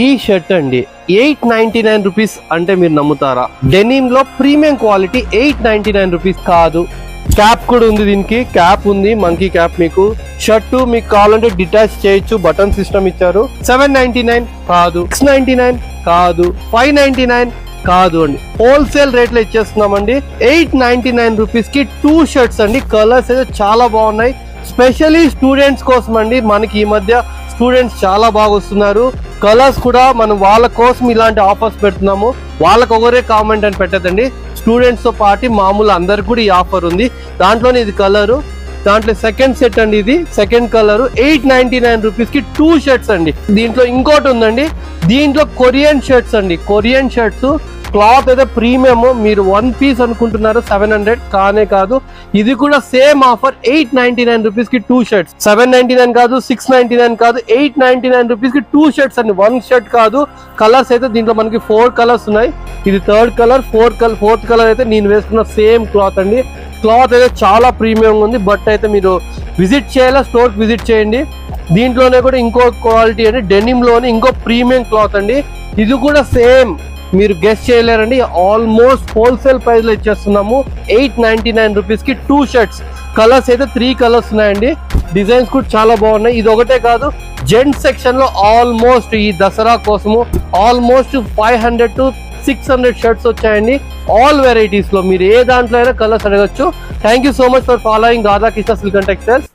ఈ షర్ట్ అండి 899 రూపీస్ అంటే మీరు నమ్ముతారా? డెనిమ్ లో ప్రీమియం క్వాలిటీ 899 రూపీస్ కాదు. క్యాప్ కూడా ఉంది, దీనికి క్యాప్ ఉంది, మంకీ క్యాప్. మీకు షర్టు మీకు కావాలంటే డిటాచ్ చేయొచ్చు, బటన్ సిస్టమ్ ఇచ్చారు. 799 కాదు, 699 కాదు, 599 కాదు అండి. హోల్సేల్ రేట్ లో ఇచ్చేస్తున్నామండి 899 రూపీస్ కి 2 షర్ట్స్ అండి. కలర్స్ అయితే చాలా బాగున్నాయి, స్పెషల్లీ స్టూడెంట్స్ కోసం అండి. మనకి ఈ మధ్య స్టూడెంట్స్ చాలా బాగా వస్తున్నారు. కలర్స్ కూడా మనం వాళ్ళ కోసం ఇలాంటి ఆఫర్స్ పెడుతున్నాము. వాళ్ళకి ఒకరే కామెంట్ అని పెట్టదండి, స్టూడెంట్స్ తో పాటు మామూలు అందరికి కూడా ఈ ఆఫర్ ఉంది. దాంట్లోనే ఇది కలరు, దాంట్లో సెకండ్ సెట్ అండి. ఇది సెకండ్ కలర్ 899 రూపీస్ కి 2 షర్ట్స్ అండి. దీంట్లో ఇంకోటి ఉందండి, దీంట్లో కొరియన్ షర్ట్స్ అండి. కొరియన్ షర్ట్స్ క్లాత్ అయితే ప్రీమియం. మీరు 1 పీస్ అనుకుంటున్నారు 700, కానే కాదు. ఇది కూడా సేమ్ ఆఫర్ 899 రూపీస్ కి 2 షర్ట్స్. 799 కాదు, 699 కాదు, 899 రూపీస్ కి 2 షర్ట్స్ అండి. 1 షర్ట్ కాదు. కలర్స్ అయితే దీంట్లో మనకి 4 కలర్స్ ఉన్నాయి. ఇది థర్డ్ కలర్, ఫోర్త్ కలర్ అయితే నేను వేసుకున్న సేమ్ క్లాత్ అండి. క్లాత్ అయితే చాలా ప్రీమియం ఉంది. బట్ అయితే మీరు విజిట్ చేయాలా, స్టోర్ విజిట్ చేయండి. దీంట్లోనే కూడా ఇంకో క్వాలిటీ అండి, డెనిమ్ లోనే ఇంకో ప్రీమియం క్లాత్ అండి. ఇది కూడా సేమ్, మీరు గెస్ట్ చేయలేరండి. ఆల్మోస్ట్ హోల్సేల్ ప్రైస్ లో ఇచ్చేస్తున్నాము 899 రూపీస్ కి 2 షర్ట్స్. కలర్స్ అయితే 3 కలర్స్ ఉన్నాయండి. డిజైన్స్ కూడా చాలా బాగున్నాయి. ఇది ఒకటే కాదు, జెంట్స్ సెక్షన్ లో ఆల్మోస్ట్ ఈ దసరా కోసము ఆల్మోస్ట్ 500 to 600 షర్ట్స్ వచ్చాయండి. ఆల్ వెరైటీస్ లో మీరు ఏ దాంట్లో అయినా కలర్స్ అడగచ్చు. Thank you so much for following Radhakrishna silk and textiles.